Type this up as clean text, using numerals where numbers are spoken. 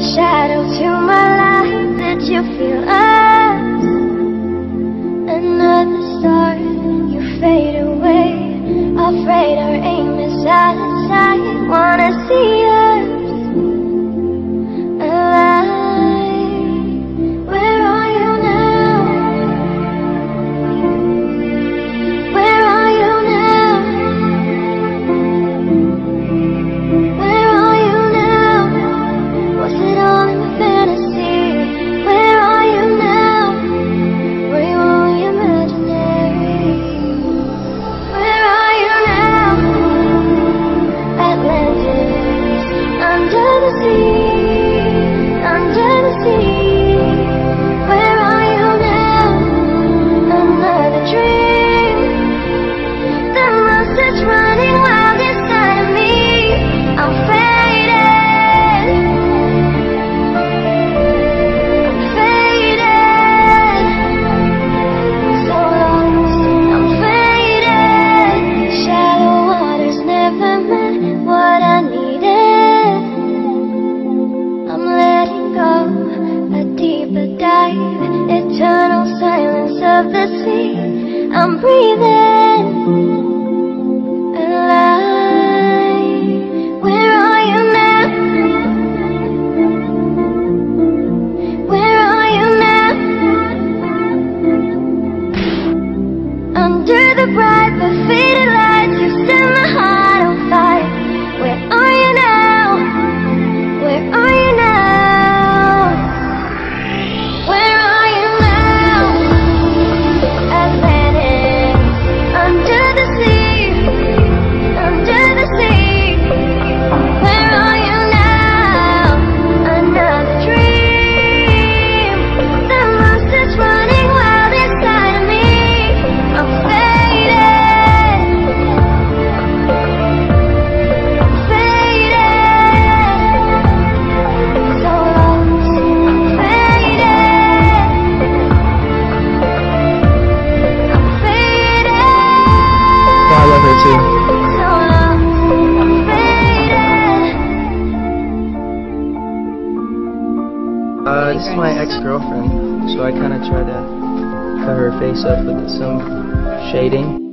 shadow to my light. Did you feel us? Another star, you fade away. Afraid our aim is out of sight. Wanna see us alive. Where are you now? Where are you now? Where are you now? Was it all in fantasy? Where are you now? Were you only imaginary? Where are you now? Atlantis, under the sea, under the sea. Where are you now? Another dream. The monster's running wild inside of me. I'm faded. I'm faded. So lost. I'm faded. Shallow waters never meant what I needed. I'm letting go. A deeper dive. Eternal silence of the sea. I'm breathing alive. Where are you now? Where are you now? Under the bright but faded lights, you set my heart on fire. Where are you now? Where are you now? Where are you now? Atlantis, under the sea, under the sea. Where are you now? Another dream. The monster's running wild inside of me. I'm faded. I'm faded. So lost. I'm faded. I'm faded. Yeah, I love her too. So lost. I'm faded. This is my ex-girlfriend, so I kind of try to cut her face up with some shading.